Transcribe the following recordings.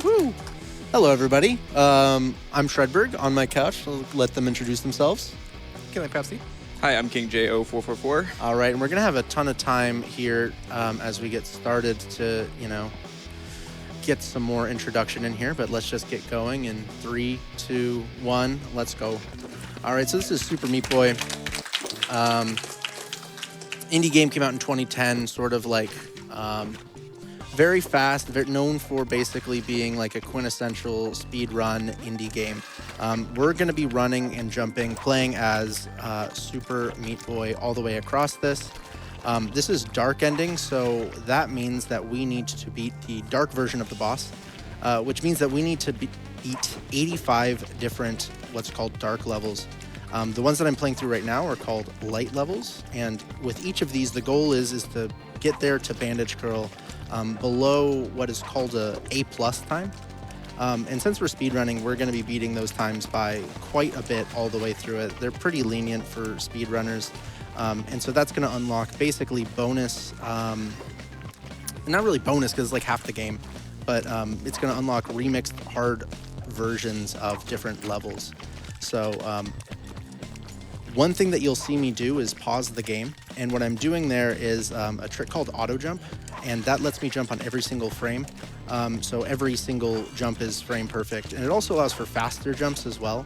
Woo! Hello, everybody. I'm Shredberg on my couch. I'll let them introduce themselves. Killing Pepsi. Hi, I'm King J0444. All right, and we're going to have a ton of time here as we get started to, get some more introduction in here, but let's just get going in 3, 2, 1, let's go. All right, so this is Super Meat Boy. Indie game came out in 2010, sort of like very fast, known for basically being like a quintessential speed run indie game. We're going to be running and jumping, playing as Super Meat Boy all the way across this. This is dark ending, so that means that we need to beat the dark version of the boss, which means that we need to beat 85 different what's called dark levels. The ones that I'm playing through right now are called light levels, and with each of these, the goal is to get there to Bandage Girl below what is called a A+ time. And since we're speedrunning, we're going to be beating those times by quite a bit all the way through it. They're pretty lenient for speedrunners. And so that's going to unlock basically bonus, not really bonus because it's like half the game, but it's going to unlock remixed hard versions of different levels. So one thing that you'll see me do is pause the game. And what I'm doing there is a trick called auto jump. And that lets me jump on every single frame. So every single jump is frame perfect. And it also allows for faster jumps as well.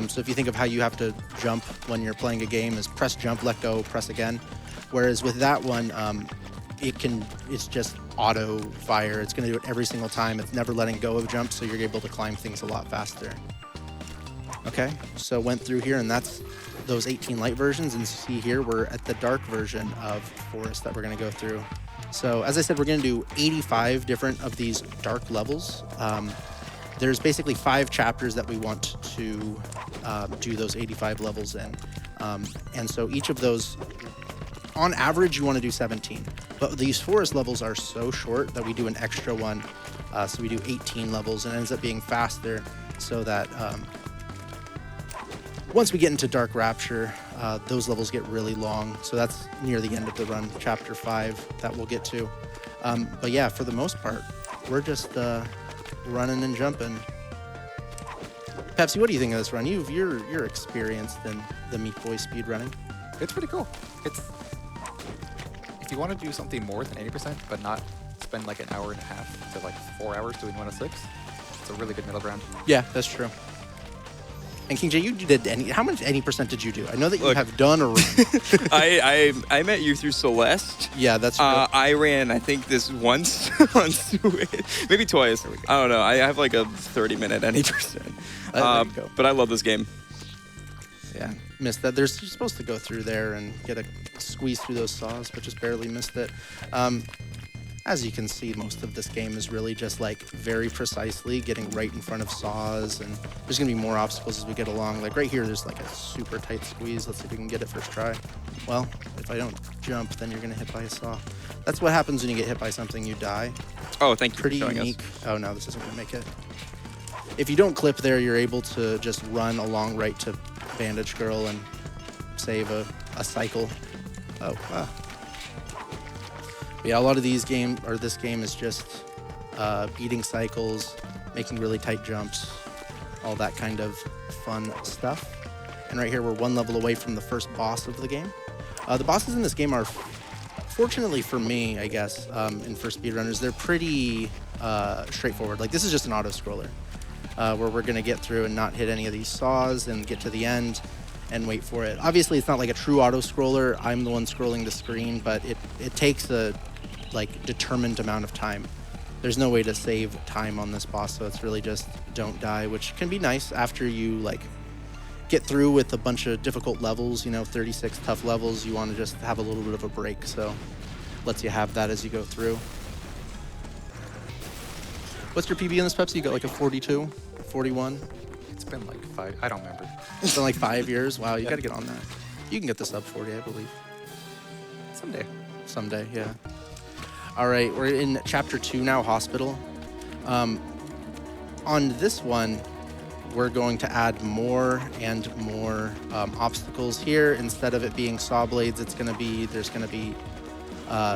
So if you think of how you have to jump when you're playing a game is press jump, let go, press again. Whereas with that one, it's just auto fire. It's going to do it every single time. It's never letting go of jumps, so you're able to climb things a lot faster. Okay, so went through here, and that's those 18 light versions. And see here, we're at the dark version of Forest that we're going to go through. So as I said, we're going to do 85 different of these dark levels. There's basically 5 chapters that we want to do those 85 levels in. And so each of those, on average, you want to do 17. But these forest levels are so short that we do an extra one. So we do 18 levels, and it ends up being faster so that once we get into Dark Rapture, those levels get really long. So that's near the end of the run, chapter 5 that we'll get to. But yeah, for the most part, we're just running and jumping. Pepsi, what do you think of this run? You're experienced in the Meat Boy speed running. It's pretty cool. If you want to do something more than 80%, but not spend like an hour and a half to like 4 hours doing 106, it's a really good middle ground. Yeah, that's true. And King J, you did how much any percent did you do? I know that you have done a run. I met you through Celeste. Yeah, that's true. I ran, I think, this once, maybe twice. I don't know. I have like a 30-minute any percent. There you go. But I love this game. Yeah, missed that. You're supposed to go through there and get a squeeze through those saws, but just barely missed it. As you can see, most of this game is really just like very precisely getting right in front of saws, and there's gonna be more obstacles as we get along. Like right here, there's like a super tight squeeze. Let's see if we can get it first try. Well, if I don't jump, then you're gonna hit by a saw. That's what happens when you get hit by something, you die. Oh, thank you. Pretty for showing unique. Us. Oh no, this isn't gonna make it. If you don't clip there, you're able to just run along right to Bandage Girl and save a cycle. Oh, wow. Yeah, a lot of this game is just beating cycles, making really tight jumps, all that kind of fun stuff. And right here, we're one level away from the first boss of the game. The bosses in this game are, fortunately for me, I guess, and for speedrunners, they're pretty straightforward. Like, this is just an auto-scroller, where we're going to get through and not hit any of these saws and get to the end and wait for it. Obviously, it's not like a true auto-scroller. I'm the one scrolling the screen, but it takes a determined amount of time. There's no way to save time on this boss, so it's really just don't die, which can be nice after you get through with a bunch of difficult levels, 36 tough levels. You want to just have a little bit of a break, so lets you have that as you go through. What's your PB in this, Pepsi? You got like a 42, 41? It's been like 5, I don't remember. It's been like 5 years? Wow, you got to get on that. You can get the sub 40, I believe. Someday, yeah. All right, we're in chapter 2 now, Hospital. On this one, we're going to add more and more obstacles here. Instead of it being saw blades, there's going to be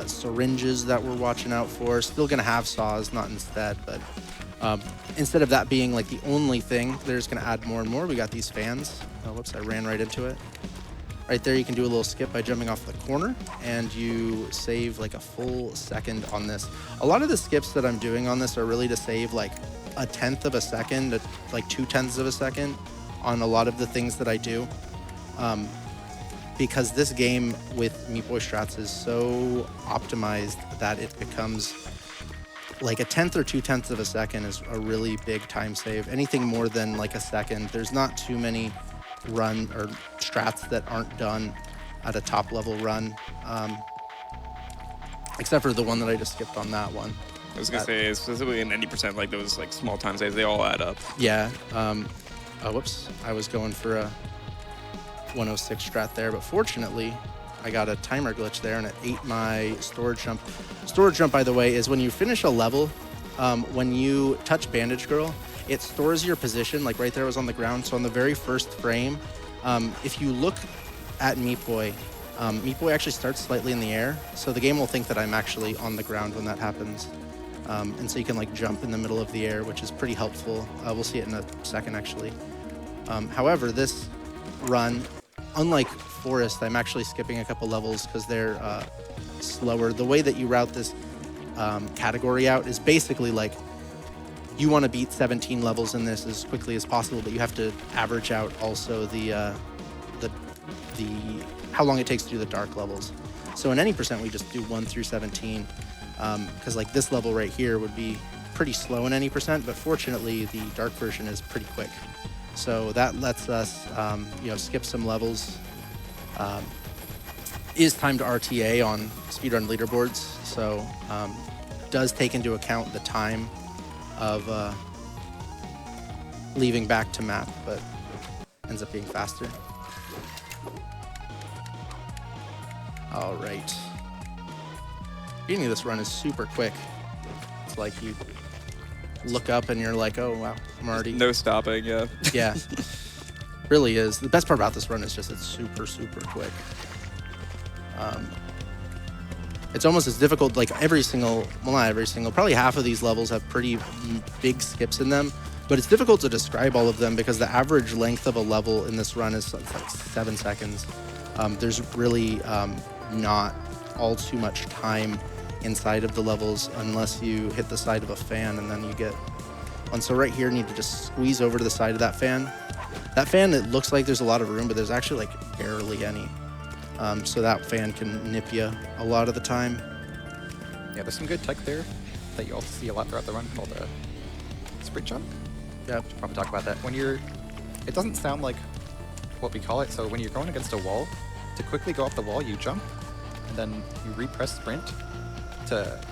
syringes that we're watching out for. Still going to have saws, not instead, but Instead of that being like the only thing, they're just going to add more and more. We got these fans. Oh, whoops, I ran right into it. Right there, you can do a little skip by jumping off the corner, and you save like a full second on this. A lot of the skips that I'm doing on this are really to save like 1/10 of a second, like 2/10 of a second on a lot of the things that I do. Because this game with Meat Boy strats is so optimized that it becomes like 1/10 or 2/10 of a second is a really big time save. Anything more than like a second, there's not too many run or strats that aren't done at a top level run, except for the one that I just skipped on that one. I was gonna say, specifically in 90%, like those like small time saves, they all add up. Yeah. Oh, whoops. I was going for a 106 strat there, but fortunately, I got a timer glitch there, and it ate my storage jump. Storage jump, by the way, is when you finish a level, when you touch Bandage Girl, it stores your position, like right there was on the ground. So on the very first frame, if you look at Meat Boy actually starts slightly in the air. So the game will think that I'm actually on the ground when that happens. And so you can like jump in the middle of the air, which is pretty helpful. We'll see it in a second, actually. However, this run, unlike Forest, I'm actually skipping a couple levels because they're slower. The way that you route this category out is basically like you want to beat 17 levels in this as quickly as possible, but you have to average out also the how long it takes to do the dark levels. So in any percent, we just do 1 through 17, because like this level right here would be pretty slow in any percent, but fortunately the dark version is pretty quick. So that lets us, skip some levels. Is timed RTA on speedrun leaderboards, so does take into account the time of leaving back to map, but ends up being faster. All right. Beginning of this run is super quick. It's like you look up and you're like, oh wow, I'm already... No stopping, yeah. Yeah, really is. The best part about this run is just it's super, super quick. It's almost as difficult, like every single, well not every single, probably half of these levels have pretty big skips in them, but it's difficult to describe all of them because the average length of a level in this run is like 7 seconds. There's really not all too much time inside of the levels unless you hit the side of a fan, and then you get one. So right here, you need to just squeeze over to the side of that fan. That fan, it looks like there's a lot of room, but there's actually like barely any. So that fan can nip you a lot of the time. Yeah, there's some good tech there that you also see a lot throughout the run called a sprint jump. Yep. Should probably talk about that. When you're, it doesn't sound like what we call it. So when you're going against a wall, to quickly go off the wall, you jump, and then you repress sprint to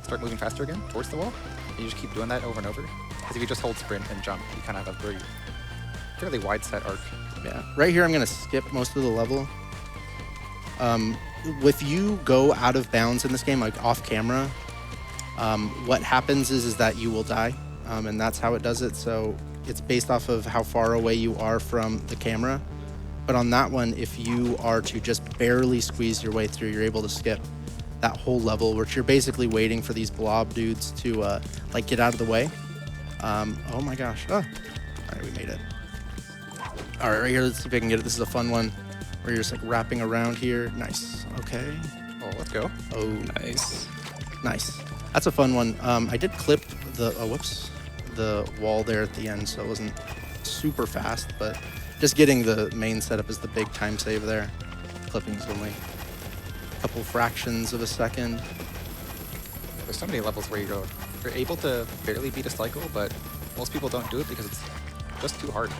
start moving faster again towards the wall. And you just keep doing that over and over. Because if you just hold sprint and jump, you kind of have a fairly wide set arc. Yeah. Right here, I'm going to skip most of the level. If you go out of bounds in this game, like off camera, what happens is that you will die, and that's how it does it. So it's based off of how far away you are from the camera. But on that one, if you are to just barely squeeze your way through, you're able to skip that whole level, which you're basically waiting for these blob dudes to like get out of the way. Oh my gosh. Oh, all right, we made it. All right, right here, let's see if I can get it. This is a fun one where you're just like wrapping around here. Nice. Okay. Oh, let's go. Oh, Nice. nice. That's a fun one. I did clip the, the wall there at the end, so it wasn't super fast, but just getting the main setup is the big time save there. Clipping's only a couple fractions of a second. There's so many levels where you're able to barely beat a cycle, but most people don't do it because it's just too hard.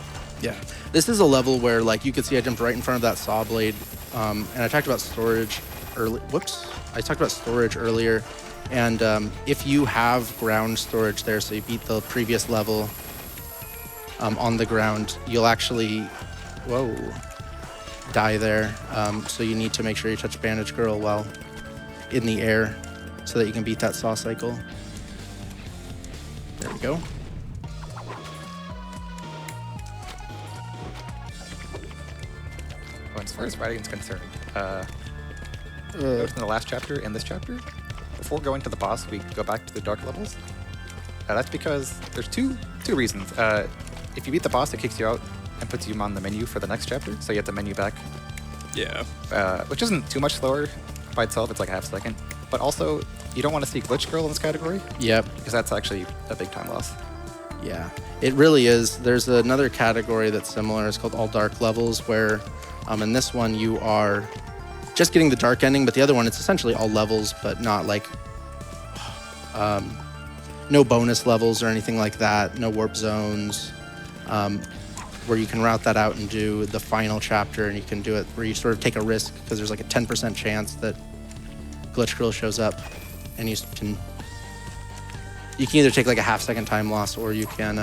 Yeah, this is a level where, like, you can see I jumped right in front of that saw blade, and I talked about storage early. Whoops, I talked about storage earlier, and if you have ground storage there, so you beat the previous level on the ground, you'll actually, die there. So you need to make sure you touch Bandage Girl while in the air, so that you can beat that saw cycle. There we go. As far as writing is concerned, notice in the last chapter and this chapter, before going to the boss, we go back to the dark levels. That's because there's two reasons. If you beat the boss, it kicks you out and puts you on the menu for the next chapter, so you have the menu back. Yeah. Which isn't too much slower by itself, it's like a half second. But also, you don't want to see Glitch Girl in this category, Yep. because that's actually a big time loss. Yeah, it really is. There's another category that's similar. It's called all dark levels, where in this one you are just getting the dark ending, but the other one it's essentially all levels, but not like no bonus levels or anything like that. No warp zones, where you can route that out and do the final chapter, and you can do it where you sort of take a risk because there's like a 10% chance that Glitch Girl shows up, and you can either take like a half-second time loss, or you can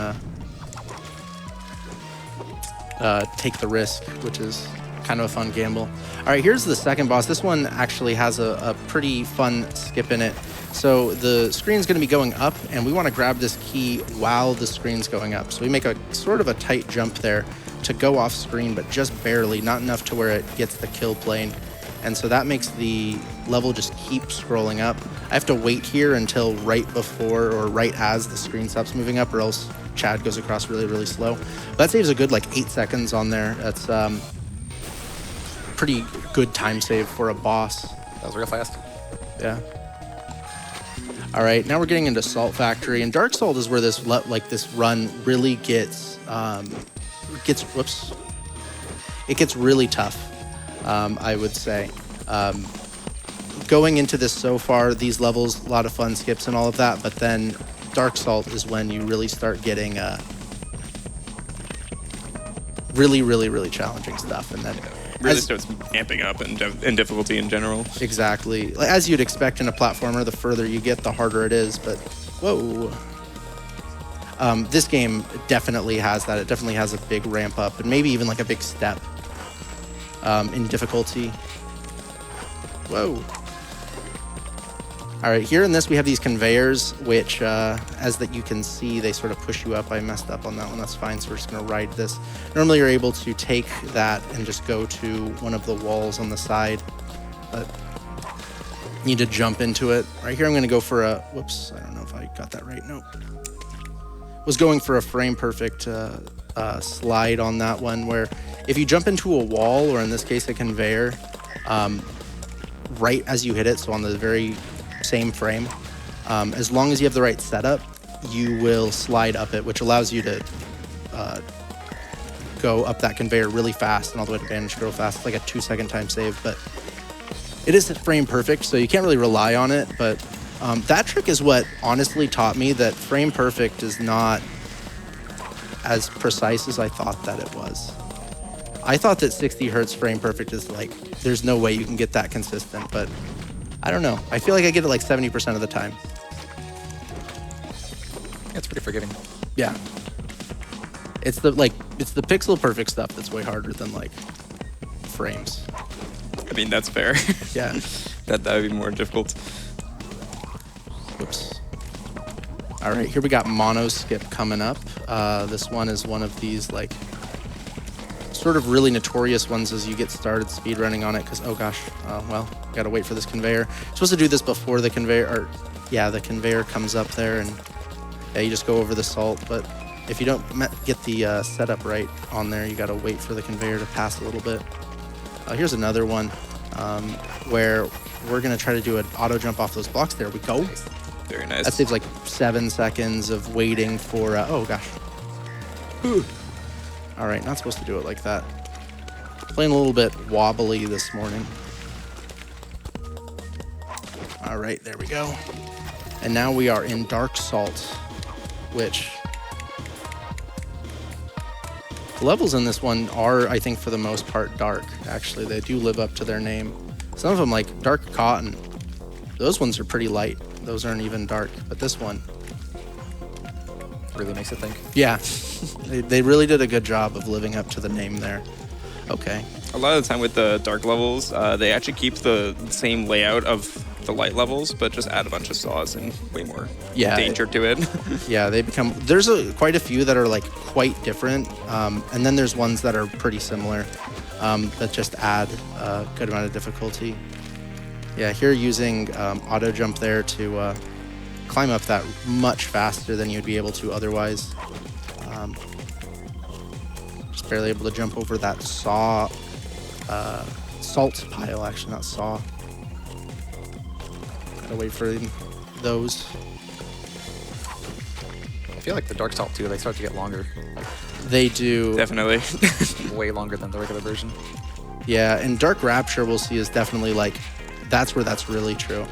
take the risk, which is kind of a fun gamble. All right, here's the second boss. This one actually has a pretty fun skip in it. So the screen's going to be going up, and we want to grab this key while the screen's going up. So we make a sort of a tight jump there to go off screen, but just barely, not enough to where it gets the kill plane. And so that makes the level just keep scrolling up. I have to wait here until right before or right as the screen stops moving up, or else Chad goes across really, really slow. But that saves a good like 8 seconds on there. That's pretty good time save for a boss. That was real fast. Yeah. All right, now we're getting into Salt Factory, and Dark Salt is where this this run really gets it gets really tough. I would say. Going into this so far, these levels, a lot of fun skips and all of that, but then Dark Salt is when you really start getting really, really, really challenging stuff, and then Really starts amping up in difficulty in general. Exactly. As you'd expect in a platformer, the further you get, the harder it is, but whoa. This game definitely has that. It definitely has a big ramp up, and maybe even like a big step in difficulty. Whoa. All right, here in this we have these conveyors, which as that you can see, they sort of push you up. I messed up on that one, that's fine, so we're just gonna ride this. Normally you're able to take that and just go to one of the walls on the side, but you need to jump into it. Right here I'm gonna go for a, whoops, I don't know if I got that right, nope. Was going for a frame perfect slide on that one, where if you jump into a wall, or in this case a conveyor, right as you hit it, so on the very same frame, as long as you have the right setup, you will slide up it, which allows you to go up that conveyor really fast and all the way to Vanish Girl fast. It's like a 2-second time save, but it isn't frame perfect, so you can't really rely on it. But that trick is what honestly taught me that frame perfect is not as precise as I thought that it was. I thought that 60 hertz frame perfect is like, there's no way you can get that consistent, but I don't know. I feel like I get it like 70% of the time. It's pretty forgiving. Yeah. It's the pixel perfect stuff that's way harder than like frames. I mean, that's fair. Yeah. that would be more difficult. Whoops. All right, here we got Mono Skip coming up. This one is one of these like sort of really notorious ones as you get started speedrunning on it, because oh gosh, well, gotta wait for this conveyor. You're supposed to do this before the conveyor, or yeah, the conveyor comes up there, and yeah, you just go over the salt. But if you don't get the setup right on there, you gotta wait for the conveyor to pass a little bit. Here's another one where we're gonna try to do an auto jump off those blocks. There we go. Very nice. That saves like 7 seconds of waiting for, oh gosh. Whew. All right, not supposed to do it like that. Playing a little bit wobbly this morning. All right, there we go. And now we are in Dark Salt, which the levels in this one are, I think, for the most part, dark. Actually, they do live up to their name. Some of them, like Dark Cotton, those ones are pretty light. Those aren't even dark, but this one really makes it think. Yeah, they really did a good job of living up to the name there. Okay. A lot of the time with the dark levels, they actually keep the same layout of the light levels, but just add a bunch of saws and way more danger to it. Yeah, they become, there's quite a few that are like quite different, and then there's ones that are pretty similar, that just add a good amount of difficulty. Yeah, here using auto jump there to climb up that much faster than you'd be able to otherwise. Just barely able to jump over that salt pile, actually, not saw. Gotta wait for those. I feel like the Dark Salt too, they start to get longer. Like, they do. Definitely. way longer than the regular version. Yeah, and Dark Rapture we'll see is definitely like, that's where that's really true.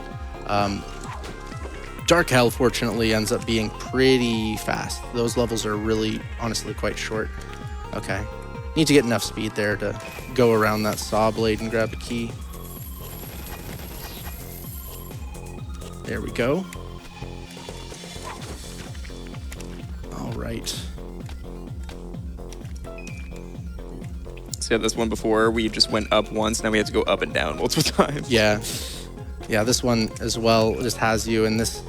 Dark Hell, fortunately, ends up being pretty fast. Those levels are really, honestly, quite short. Okay. Need to get enough speed there to go around that saw blade and grab a key. There we go. All right. So yeah, this one before, we just went up once, now we have to go up and down multiple times. Yeah. Yeah, this one as well just has you, and this,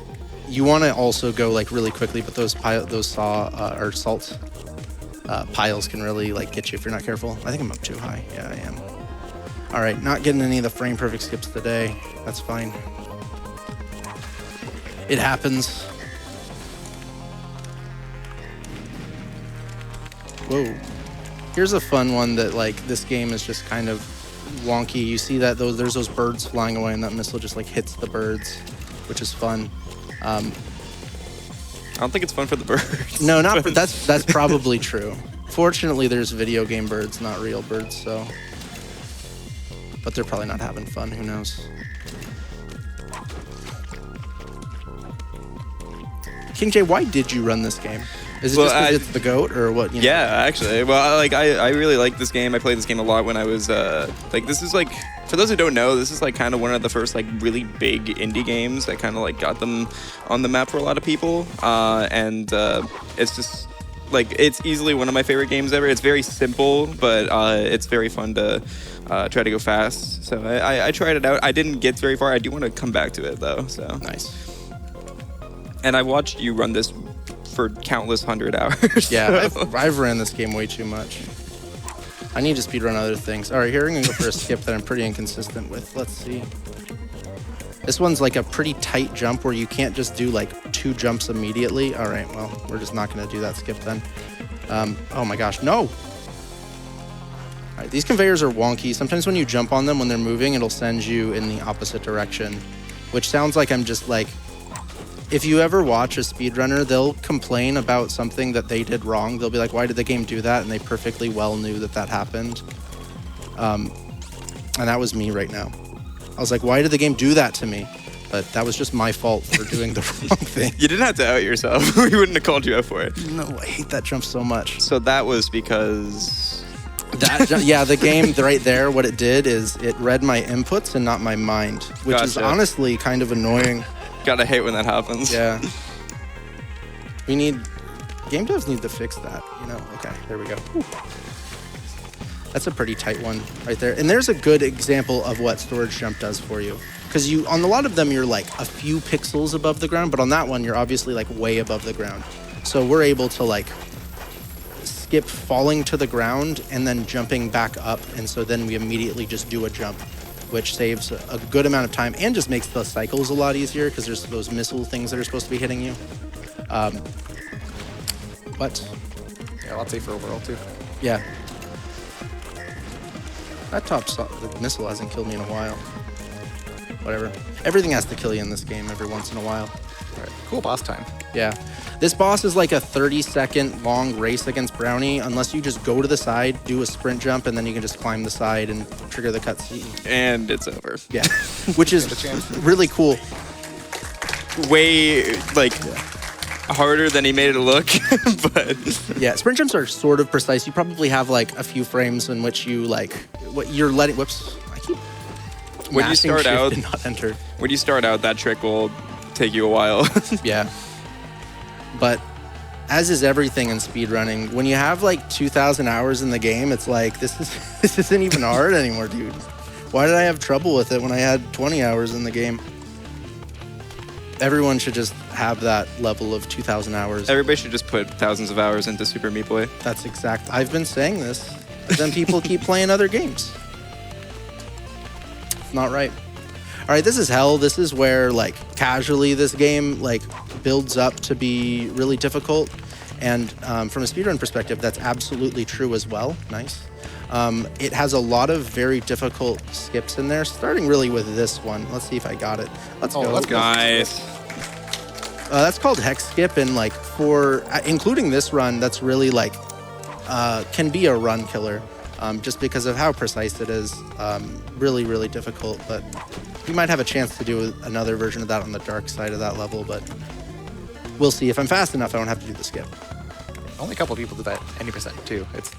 you want to also go like really quickly, but those saw or salt piles can really like get you if you're not careful. I think I'm up too high. Yeah, I am. All right, not getting any of the frame perfect skips today. That's fine. It happens. Whoa. Here's a fun one that like this game is just kind of wonky. You see that there's those birds flying away and that missile just like hits the birds, which is fun. I don't think it's fun for the birds. No, not for, that's probably true. Fortunately, there's video game birds, not real birds, so. But they're probably not having fun, who knows. King J, why did you run this game? Is it just because it's the GOAT or what? You know? Yeah, actually. Well, I really like this game. I played this game a lot when I was this is like, for those who don't know, this is like kind of one of the first like really big indie games that kind of like got them on the map for a lot of people. It's just like, it's easily one of my favorite games ever. It's very simple, but it's very fun to try to go fast. So I tried it out. I didn't get very far. I do want to come back to it though. So nice. And I watched you run this for countless 100 hours. Yeah, I've ran this game way too much. I need to speedrun other things. All right, here I'm gonna go for a skip that I'm pretty inconsistent with. Let's see. This one's like a pretty tight jump where you can't just do like 2 jumps immediately. All right, well, we're just not gonna do that skip then. Oh my gosh, no! All right, these conveyors are wonky. Sometimes when you jump on them, when they're moving, it'll send you in the opposite direction, which sounds like I'm just like, if you ever watch a speedrunner, they'll complain about something that they did wrong. They'll be like, why did the game do that? And they perfectly well knew that that happened. And that was me right now. I was like, why did the game do that to me? But that was just my fault for doing the wrong thing. You didn't have to out yourself. We wouldn't have called you out for it. No, I hate that jump so much. So that was because... Yeah, the game right there, what it did is it read my inputs and not my mind, which is honestly kind of annoying. Gotta hate when that happens. Yeah. Game devs need to fix that, you know? Okay, there we go. Whew. That's a pretty tight one right there. And there's a good example of what storage jump does for you. Because on a lot of them, you're like a few pixels above the ground, but on that one, you're obviously like way above the ground. So we're able to like skip falling to the ground and then jumping back up. And so then we immediately just do a jump, which saves a good amount of time and just makes the cycles a lot easier because there's those missile things that are supposed to be hitting you. But yeah, lots safer overall too. Yeah. That the missile hasn't killed me in a while. Whatever. Everything has to kill you in this game every once in a while. All right, cool boss time. Yeah. This boss is like a 30-second long race against Brownie, unless you just go to the side, do a sprint jump, and then you can just climb the side and trigger the cutscene. And it's over. Yeah. Which is really cool. Way, like, harder than he made it look, but... Yeah, sprint jumps are sort of precise. You probably have, like, a few frames in which you, like, what you're letting... Whoops. I keep... When you start out... Did not enter. When you start out, that trick will take you a while. Yeah. But as is everything in speedrunning, when you have like 2,000 hours in the game, it's like, this isn't even hard anymore, dude. Why did I have trouble with it when I had 20 hours in the game? Everyone should just have that level of 2,000 hours. Everybody should just put thousands of hours into Super Meat Boy. That's exact. I've been saying this, but then people keep playing other games. It's not right. All right, this is hell. This is where, like, casually this game, like, builds up to be really difficult. And from a speedrun perspective, that's absolutely true as well. Nice. It has a lot of very difficult skips in there, starting really with this one. Let's see if I got it. Let's go. Let's go. Nice. That's called hex skip, and like for including this run, that's really like can be a run killer, just because of how precise it is. Really, really difficult, but you might have a chance to do another version of that on the dark side of that level, but we'll see. If I'm fast enough, I don't have to do the skip. Only a couple people do that any percent too. It's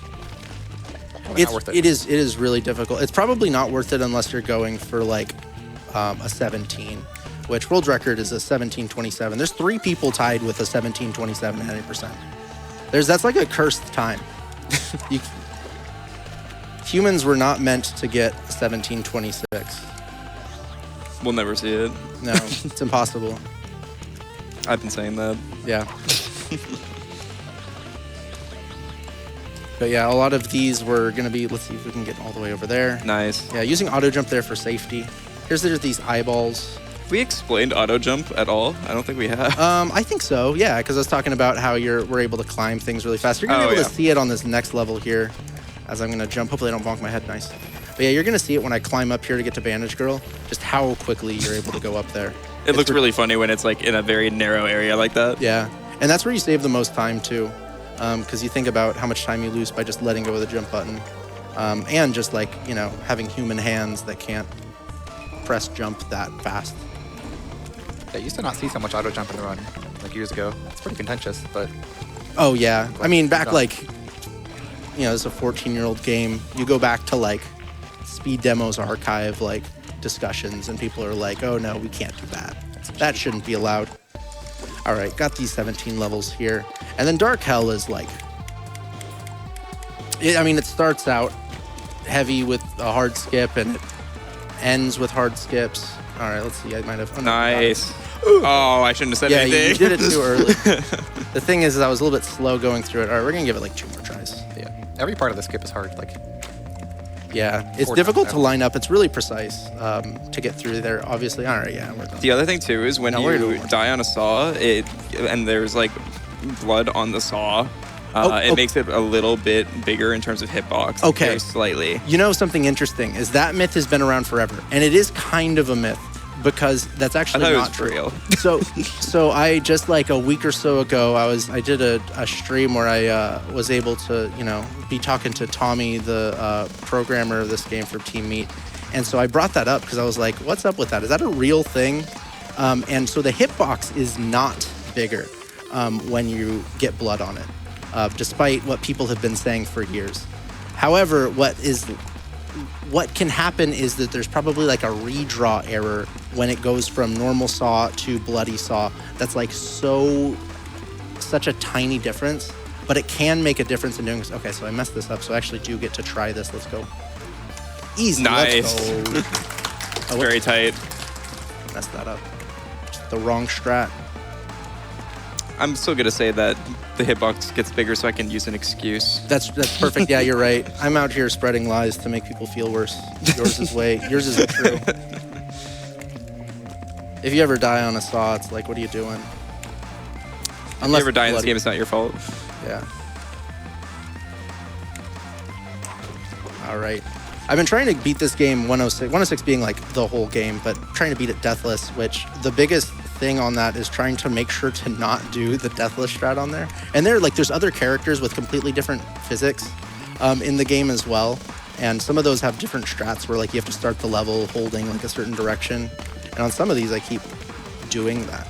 probably not worth it. It is really difficult. It's probably not worth it unless you're going for like a 17, which world record is a 17:27. There's 3 people tied with a 17:27 100%. That's like a cursed time. Humans were not meant to get 17:26. We'll never see it. No, it's impossible. I've been saying that. Yeah. But yeah, a lot of these were going to be, let's see if we can get all the way over there. Nice. Yeah, using auto jump there for safety. There's these eyeballs. Have we explained auto jump at all? I don't think we have. I think so, yeah, because I was talking about how we're able to climb things really fast. You're going to be able to see it on this next level here as I'm going to jump. Hopefully I don't bonk my head. Nice. But yeah, you're going to see it when I climb up here to get to Bandage Girl, just how quickly you're able to go up there. It looks really funny when it's like in a very narrow area like that. Yeah, and that's where you save the most time too, because you think about how much time you lose by just letting go of the jump button, and just like, you know, having human hands that can't press jump that fast. I used to not see so much auto jump in the run like years ago. It's pretty contentious, but oh yeah, I mean back like, you know, it's a 14-year-old game. You go back to like Speed Demo's archive like discussions, and people are like, oh no, we can't do that. That shouldn't be allowed. All right, got these 17 levels here. And then Dark Hell is like, it starts out heavy with a hard skip and it ends with hard skips. All right, let's see. I might have. Nice. Oh, I shouldn't have said anything. Yeah, you did it too early. The thing is I was a little bit slow going through it. All right, we're going to give it like 2 more tries. Yeah, every part of the skip is hard. Like, yeah, it's difficult to line up. It's really precise to get through there, obviously. All right, yeah, we're done. The other thing, too, is when you die on a saw, and there's, like, blood on the saw, it makes it a little bit bigger in terms of hitbox. Okay. Very slightly. You know, something interesting is that myth has been around forever, and it is kind of a myth, because that's actually not true. Real. So I just like a week or so ago, I did a stream where I was able to, you know, be talking to Tommy, the programmer of this game for Team Meat, and so I brought that up because I was like, what's up with that? Is that a real thing? And so the hitbox is not bigger when you get blood on it, despite what people have been saying for years. However, what can happen is that there's probably like a redraw error when it goes from normal saw to bloody saw. That's like such a tiny difference, but it can make a difference in doing this. Okay, so I messed this up, so I actually do get to try this. Let's go. Easy. Nice. Let's go. Very tight. Messed that up. Just the wrong strat. I'm still going to say that the hitbox gets bigger so I can use an excuse. That's perfect. Yeah, you're right. I'm out here spreading lies to make people feel worse. Yours isn't true. If you ever die on a saw, it's like, what are you doing? If you ever die in this game, it's not your fault. Yeah. All right. I've been trying to beat this game 106 being like the whole game, but trying to beat it deathless, which the biggest thing on that is trying to make sure to not do the deathless strat on there. And there's other characters with completely different physics in the game as well. And some of those have different strats where like you have to start the level holding like a certain direction. And on some of these, I keep doing that.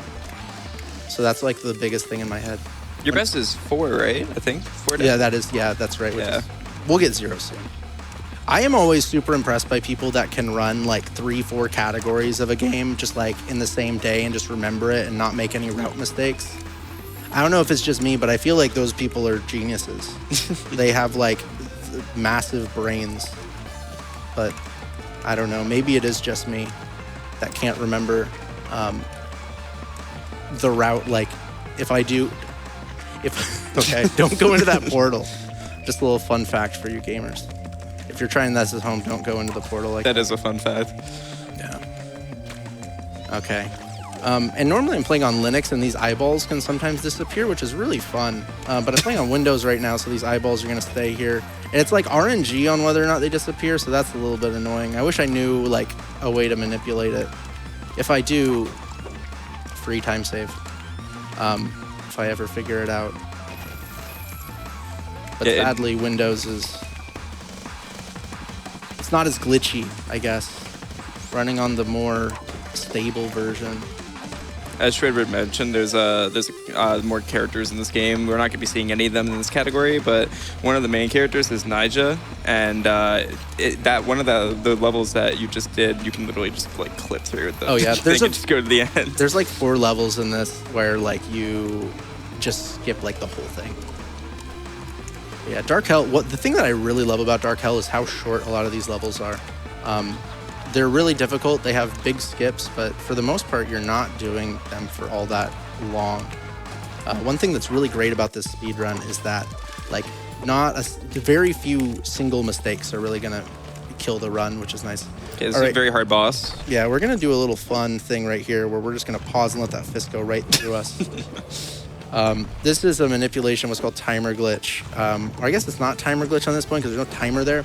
So that's like the biggest thing in my head. Your best is 4, right? I think 4. Yeah, that's right. Yeah. We'll get 0 soon. I am always super impressed by people that can run like 3-4 categories of a game just like in the same day and just remember it and not make any route mistakes. I don't know if it's just me, but I feel like those people are geniuses. They have like massive brains, but I don't know. Maybe it is just me that can't remember the route. Like okay, don't go into that portal. Just a little fun fact for you gamers. If you're trying this at home, don't go into the portal like that. That is a fun fact. Yeah. Okay. And normally I'm playing on Linux, and these eyeballs can sometimes disappear, which is really fun. But I'm playing on Windows right now, so these eyeballs are going to stay here. And it's like RNG on whether or not they disappear, so that's a little bit annoying. I wish I knew like a way to manipulate it. If I do, free time save. If I ever figure it out. But Yeah, sadly, Windows is... It's not as glitchy, I guess. Running on the more stable version. As Shredberg mentioned, there's more characters in this game. We're not going to be seeing any of them in this category, but one of the main characters is Nija, and that one of the levels that you just did, you can literally just like clip through with them. Oh yeah, just go to the end. There's like 4 levels in this where like you just skip like the whole thing. Yeah, Dark Hell. The thing that I really love about Dark Hell is how short a lot of these levels are. They're really difficult. They have big skips, but for the most part, you're not doing them for all that long. One thing that's really great about this speedrun is that, like, very few single mistakes are really gonna kill the run, which is nice. Okay, this is a very hard boss. Yeah, we're gonna do a little fun thing right here where we're just gonna pause and let that fist go right through us. This is a manipulation, what's called timer glitch. Or I guess it's not timer glitch on this point because there's no timer there.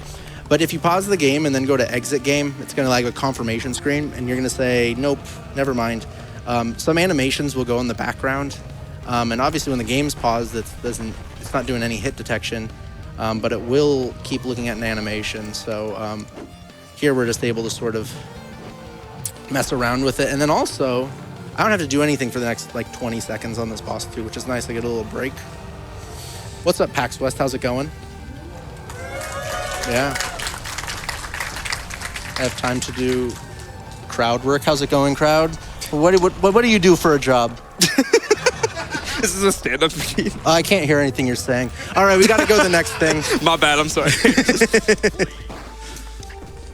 But if you pause the game and then go to exit game, it's going to like a confirmation screen, and you're going to say, nope, never mind. Some animations will go in the background. And obviously when the game's paused, it's not doing any hit detection, but it will keep looking at an animation. So here we're just able to sort of mess around with it. And then also, I don't have to do anything for the next like 20 seconds on this boss too, which is nice. I get a little break. What's up, PAX West? How's it going? Yeah. I have time to do crowd work. How's it going, crowd? What do you do for a job? This is a stand-up routine. I can't hear anything you're saying. All right, we got to go to the next thing. My bad, I'm sorry.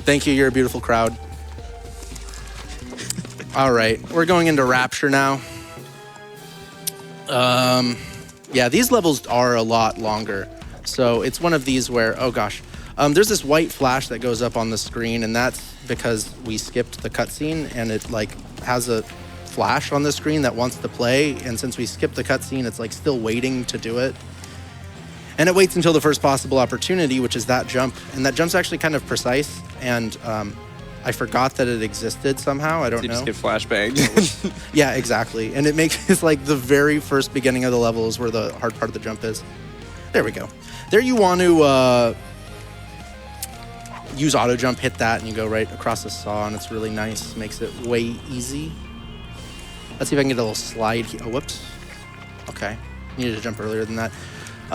Thank you, you're a beautiful crowd. All right, we're going into Rapture now. Yeah, these levels are a lot longer. So it's one of these where, oh gosh, there's this white flash that goes up on the screen, and that's because we skipped the cutscene, and it like has a flash on the screen that wants to play, and since we skipped the cutscene, it's like still waiting to do it. And it waits until the first possible opportunity, which is that jump, and that jump's actually kind of precise, and I forgot that it existed somehow. I don't know. You just get flashbanged. Yeah, exactly. And it makes it's like the very first beginning of the level is where the hard part of the jump is. There we go. There you want to use auto jump, hit that, and you go right across the saw, and it's really nice. Makes it way easy. Let's see if I can get a little slide here. Oh, whoops. Okay. Needed to jump earlier than that.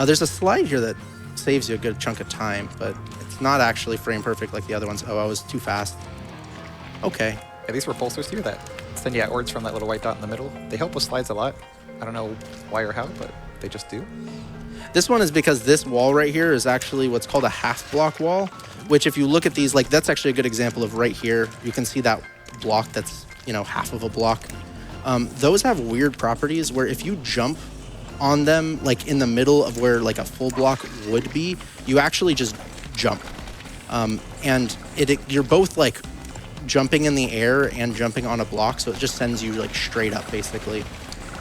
There's a slide here that saves you a good chunk of time, but it's not actually frame perfect like the other ones. Oh, I was too fast. Okay. Yeah, these repulsors here that send you outwards from that little white dot in the middle, they help with slides a lot. I don't know why or how, but they just do. This one is because this wall right here is actually what's called a half block wall, which if you look at these, like that's actually a good example of right here. You can see that block that's, you know, half of a block. Those have weird properties where if you jump on them, like in the middle of where like a full block would be, you actually just jump. And you're both like jumping in the air and jumping on a block, so it just sends you like straight up basically.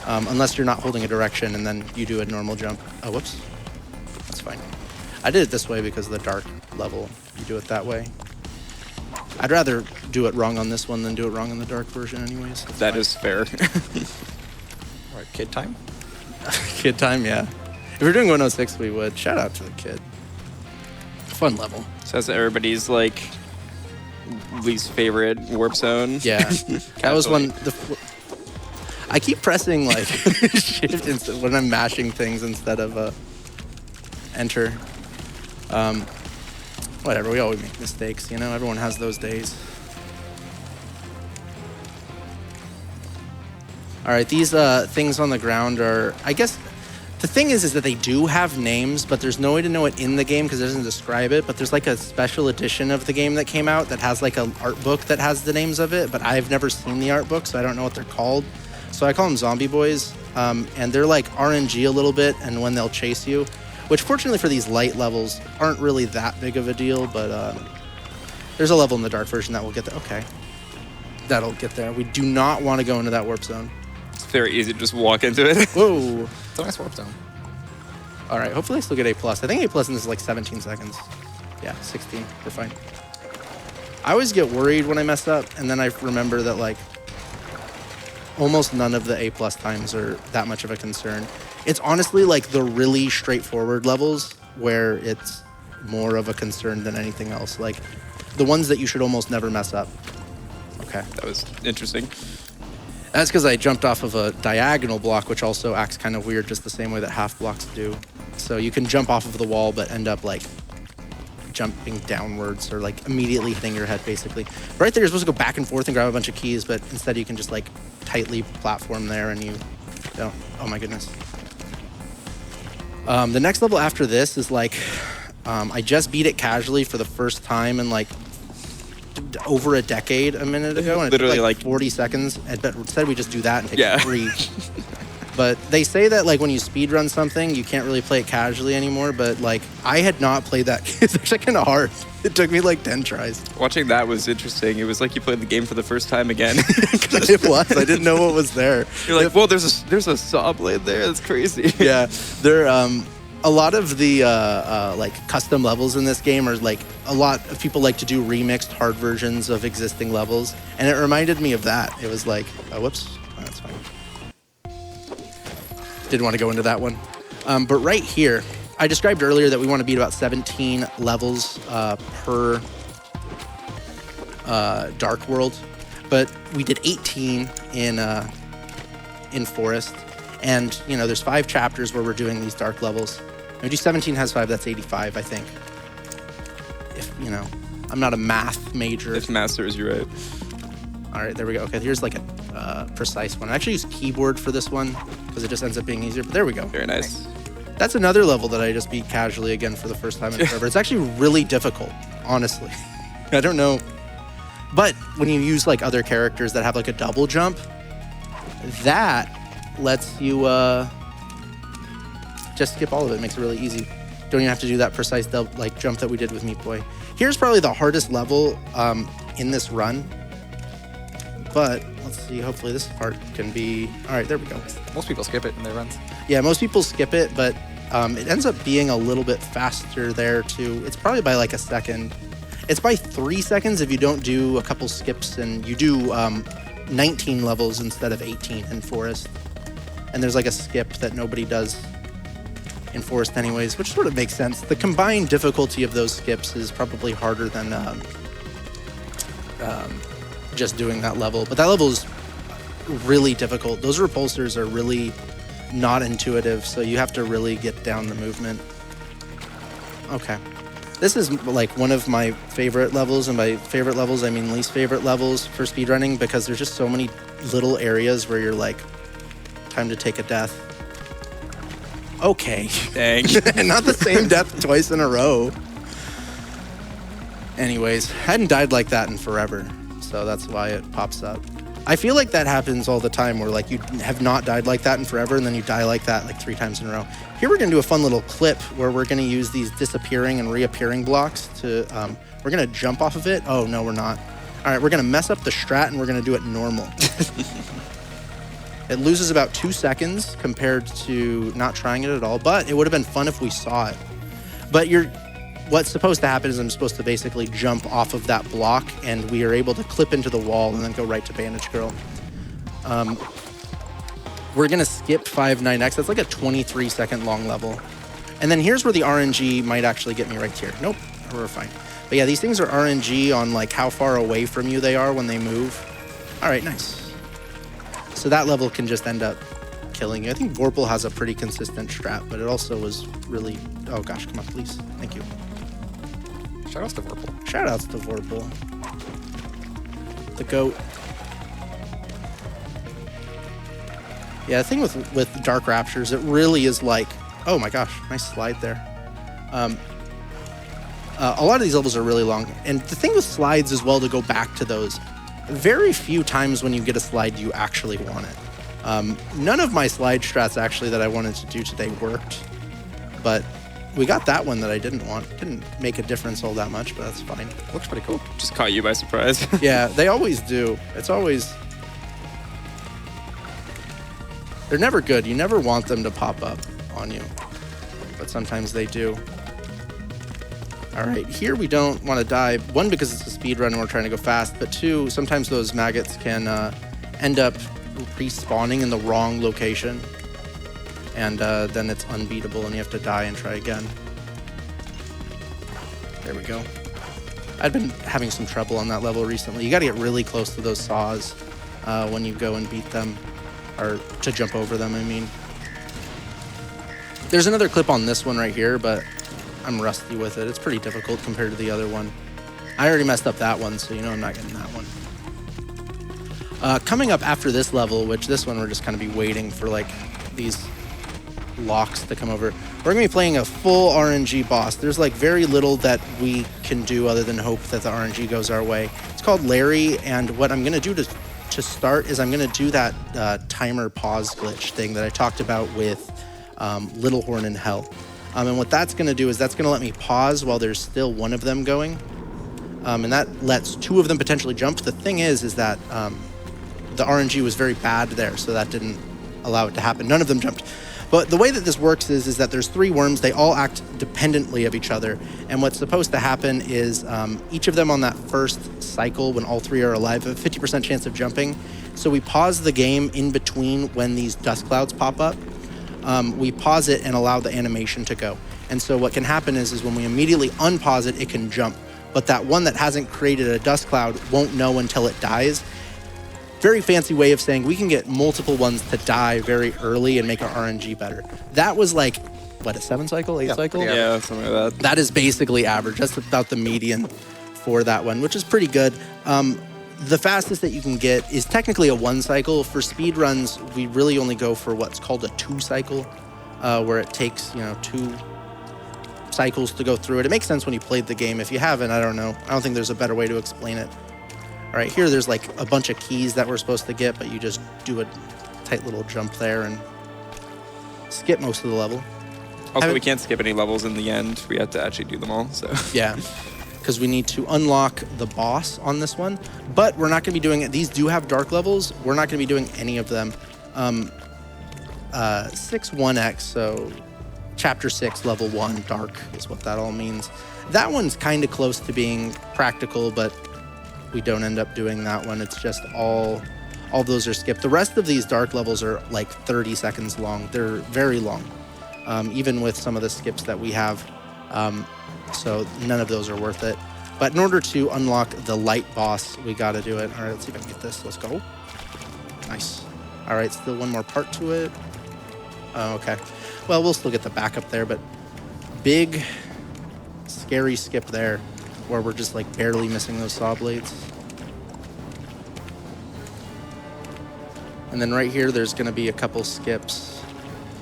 Unless you're not holding a direction and then you do a normal jump. Oh, whoops. That's fine. I did it this way because of the dark level. You do it that way. I'd rather do it wrong on this one than do it wrong in the dark version anyways. That is fair. All right, kid time. Kid time, yeah. If we're doing 106, we would. Shout out to the kid. Fun level. So that's everybody's like least favorite warp zone. Yeah. That was one. I keep pressing like shift when I'm mashing things instead of enter. Whatever, we always make mistakes, you know? Everyone has those days. All right, these things on the ground are, I guess, the thing is that they do have names, but there's no way to know it in the game because it doesn't describe it, but there's like a special edition of the game that came out that has like an art book that has the names of it, but I've never seen the art book, so I don't know what they're called. So I call them zombie boys, and they're like RNG a little bit, and when they'll chase you, which fortunately for these light levels aren't really that big of a deal, but there's a level in the dark version that will get there. Okay. That'll get there. We do not want to go into that warp zone. It's very easy to just walk into it. Whoa. It's a nice warp zone. All right, hopefully I still get A+. I think A+ in this is like 17 seconds. Yeah, 16. We're fine. I always get worried when I mess up, and then I remember that like almost none of the A+ times are that much of a concern. It's honestly like the really straightforward levels where it's more of a concern than anything else. Like the ones that you should almost never mess up. Okay. That was interesting. That's because I jumped off of a diagonal block, which also acts kind of weird, just the same way that half blocks do. So you can jump off of the wall, but end up like jumping downwards or like immediately hitting your head, basically. Right there, you're supposed to go back and forth and grab a bunch of keys, but instead you can just like tightly platform there and you don't. Oh my goodness. The next level after this is like, I just beat it casually for the first time in like over a decade a minute ago, and it Literally took like like 40 seconds. But instead we just do that and take Yeah. 3. But they say that like when you speedrun something, you can't really play it casually anymore. But like I had not played that. It's actually kind of hard. It took me like 10 tries. Watching that was interesting. It was like you played the game for the first time again. It was. I didn't know what was there. You're like, whoa, there's a saw blade there. That's crazy. Yeah, there. A lot of the like custom levels in this game are like a lot of people like to do remixed hard versions of existing levels, and it reminded me of that. It was like, oh, whoops, oh, that's fine. Didn't want to go into that one, but right here, I described earlier that we want to beat about 17 levels per Dark World, but we did 18 in Forest. And, you know, there's 5 chapters where we're doing these dark levels. If we do 17 has 5, that's 85, I think. If, you know, I'm not a math major. If master is you right. All right, there we go. Okay, here's like a precise one. I actually use keyboard for this one because it just ends up being easier, but there we go. Very nice. That's another level that I just beat casually again for the first time in forever. It's actually really difficult, honestly. I don't know. But when you use like other characters that have like a double jump, that lets you just skip all of it. Makes it really easy. Don't even have to do that precise like jump that we did with Meat Boy. Here's probably the hardest level in this run. But let's see. Hopefully this part can be. All right, there we go. Most people skip it in their runs. Yeah, most people skip it, but it ends up being a little bit faster there too. It's probably by like a second. It's by 3 seconds if you don't do a couple skips and you do 19 levels instead of 18 in Forest. And there's like a skip that nobody does in Forest anyways, which sort of makes sense. The combined difficulty of those skips is probably harder than just doing that level. But that level is really difficult. Those repulsors are really not intuitive, so you have to really get down the movement. Okay. This is like one of my favorite levels, and by favorite levels, I mean least favorite levels for speedrunning, because there's just so many little areas where you're like, time to take a death. Okay. Dang. Not the same death twice in a row. Anyways, hadn't died like that in forever, so that's why it pops up. I feel like that happens all the time where like you have not died like that in forever and then you die like that like 3 times in a row. Here we're gonna do a fun little clip where we're gonna use these disappearing and reappearing blocks to, we're gonna jump off of it. Oh no, we're not. All right, we're gonna mess up the strat and we're gonna do it normal. It loses about 2 seconds compared to not trying it at all, but it would have been fun if we saw it. But what's supposed to happen is I'm supposed to basically jump off of that block and we are able to clip into the wall and then go right to Bandage Girl. We're gonna skip 5-9X. That's like a 23-second long level. And then here's where the RNG might actually get me right here. Nope, we're fine. But yeah, these things are RNG on like how far away from you they are when they move. All right, nice. So that level can just end up killing you. I think Vorpal has a pretty consistent strat, but it also was really, oh gosh, come on, please. Thank you. Shoutouts to Vorpal. Shoutouts to Vorpal. The GOAT. Yeah, the thing with Dark Raptures, it really is like, oh my gosh, nice slide there. A lot of these levels are really long. And the thing with slides as well, to go back to those, very few times when you get a slide, you actually want it. None of my slide strats actually that I wanted to do today worked, but we got that one that I didn't want. Didn't make a difference all that much, but that's fine. Looks pretty cool. Just caught you by surprise. Yeah, they always do. It's always... They're never good. You never want them to pop up on you, but sometimes they do. All right, here we don't want to die. One, because it's a speed run and we're trying to go fast, but two, sometimes those maggots can end up respawning in the wrong location, and then it's unbeatable and you have to die and try again. There we go. I've been having some trouble on that level recently. You got to get really close to those saws when you go and beat them, or to jump over them, I mean. There's another clip on this one right here, but I'm rusty with it. It's pretty difficult compared to the other one. I already messed up that one, so you know I'm not getting that one. Coming up after this level, which this one we're just kind of be waiting for like these locks to come over. We're gonna be playing a full RNG boss. There's like very little that we can do other than hope that the RNG goes our way. It's called Larry, and what I'm gonna do to start is I'm gonna do that timer pause glitch thing that I talked about with Little Horn in Hell. And what that's gonna do is that's gonna let me pause while there's still one of them going. And that lets two of them potentially jump. The thing is that the RNG was very bad there, so that didn't allow it to happen. None of them jumped. But the way that this works is that there's three worms. They all act dependently of each other. And what's supposed to happen is each of them on that first cycle, when all three are alive, have a 50% chance of jumping. So we pause the game in between when these dust clouds pop up. We pause it and allow the animation to go. And so what can happen is when we immediately unpause it, it can jump. But that one that hasn't created a dust cloud won't know until it dies. Very fancy way of saying we can get multiple ones to die very early and make our RNG better. That was like, what, a 7 cycle, 8 cycle? Yeah, something like that. That is basically average. That's about the median for that one, which is pretty good. The fastest that you can get is technically a 1 cycle. For speed runs, we really only go for what's called a 2 cycle, where it takes 2 cycles to go through it. It makes sense when you played the game. If you haven't, I don't know. I don't think there's a better way to explain it. All right, here there's like a bunch of keys that we're supposed to get, but you just do a tight little jump there and skip most of the level. Also, we can't skip any levels in the end. We have to actually do them all, so. Yeah, because we need to unlock the boss on this one, but we're not going to be doing it. These do have dark levels. We're not going to be doing any of them. 6-1X, so Chapter 6, Level 1, Dark is what that all means. That one's kind of close to being practical, but we don't end up doing that one. It's just all those are skipped. The rest of these dark levels are like 30 seconds long. They're very long, even with some of the skips that we have. So none of those are worth it. But in order to unlock the light boss, we got to do it. All right, let's see if I can get this. Let's go. Nice. All right, still one more part to it. Oh, okay. Well, we'll still get the backup there, but big, scary skip there, where we're just like barely missing those saw blades. And then right here, there's gonna be a couple skips.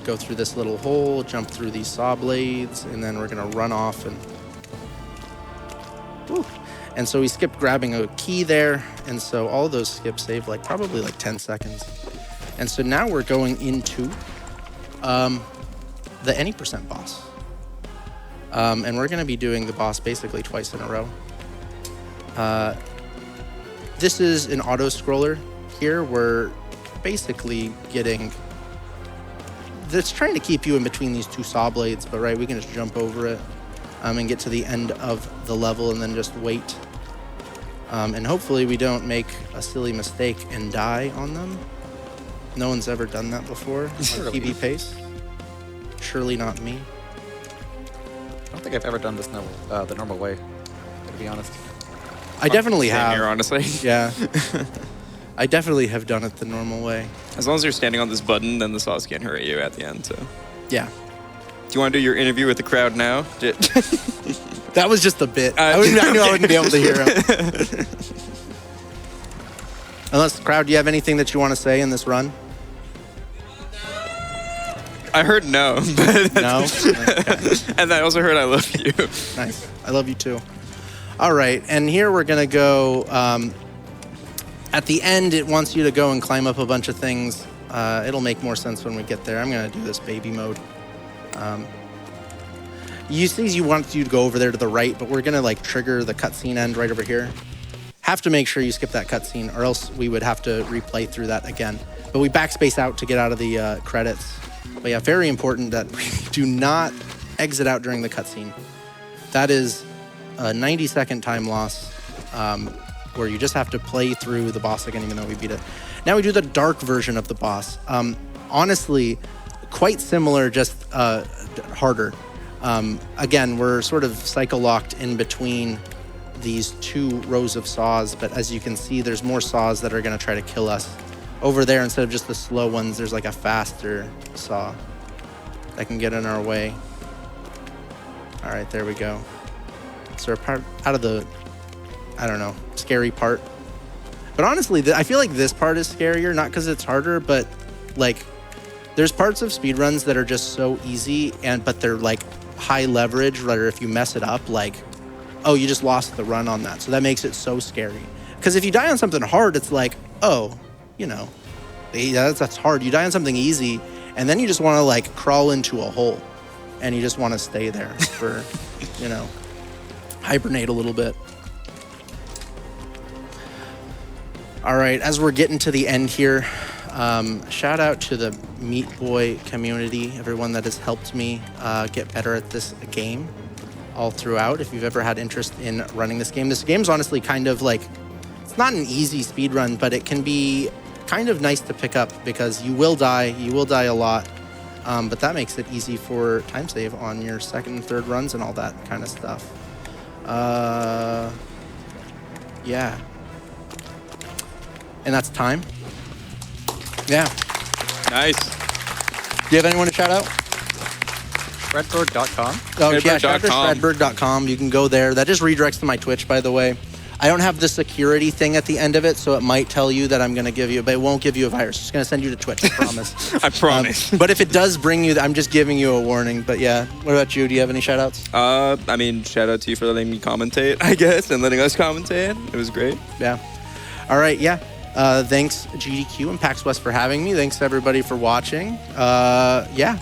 Go through this little hole, jump through these saw blades, and then we're gonna run off and... Whew. And so we skipped grabbing a key there, and so all those skips save like probably like 10 seconds. And so now we're going into the any percent boss. And we're going to be doing the boss basically twice in a row. This is an auto scroller. Here we're basically getting... It's trying to keep you in between these two saw blades, but right, we can just jump over it and get to the end of the level and then just wait. And hopefully we don't make a silly mistake and die on them. No one's ever done that before on PB pace. Surely not me. I don't think I've ever done this the normal way, to be honest. I definitely Same have. here, honestly. Yeah. I definitely have done it the normal way. As long as you're standing on this button, then the saws can't hurt you at the end, so. Yeah. Do you want to do your interview with the crowd now? That was just a bit. I knew I wouldn't be able to hear him. Unless, crowd, do you have anything that you want to say in this run? I heard no. But No? Okay. And I also heard I love you. Nice. I love you too. All right. And here we're going to go... at the end, it wants you to go and climb up a bunch of things. It'll make more sense when we get there. I'm going to do this baby mode. you want you to go over there to the right, but we're gonna like trigger the cutscene end right over here. Have to make sure you skip that cutscene, or else we would have to replay through that again. But we backspace out to get out of the credits. But yeah, very important that we do not exit out during the cutscene. That is a 90-second time loss, where you just have to play through the boss again, even though we beat it. Now we do the dark version of the boss. Honestly, quite similar, just harder. Again, we're sort of cycle-locked in between these two rows of saws, but as you can see, there's more saws that are going to try to kill us. Over there, instead of just the slow ones, there's like a faster saw that can get in our way. All right, there we go. So we're part out of the, I don't know, scary part. But honestly, I feel like this part is scarier, not because it's harder, but like there's parts of speedruns that are just so easy, but they're like high leverage, where if you mess it up, like, oh, you just lost the run on that. So that makes it so scary. Because if you die on something hard, it's like, oh, you know, that's hard. You die on something easy, and then you just want to like crawl into a hole, and you just want to stay there for, you know, hibernate a little bit. All right, as we're getting to the end here, shout out to the Meat Boy community, everyone that has helped me get better at this game all throughout. If you've ever had interest in running this game's honestly kind of like, it's not an easy speed run, but it can be kind of nice to pick up because you will die a lot, but that makes it easy for time save on your second and third runs and all that kind of stuff. Yeah. And that's time. Yeah. Nice. Do you have anyone to shout out? Shredberg.com. Oh, yeah, shout out to Shredberg.com. shredberg.com. You can go there. That just redirects to my Twitch, by the way. I don't have the security thing at the end of it, so it might tell you that I'm going to give you, but it won't give you a virus. It's going to send you to Twitch, I promise. I promise. But if it does bring you, I'm just giving you a warning. But yeah, what about you? Do you have any shout outs? I mean, shout out to you for letting me commentate, I guess, and letting us commentate. It was great. Yeah. All right, yeah. Thanks, GDQ and PAX West, for having me. Thanks, everybody, for watching. Yeah,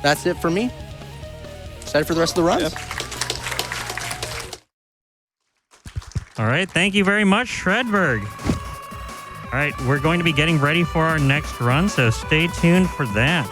that's it for me. Excited for the rest of the runs. Yeah. All right, thank you very much, Shredberg. All right, we're going to be getting ready for our next run, so stay tuned for that.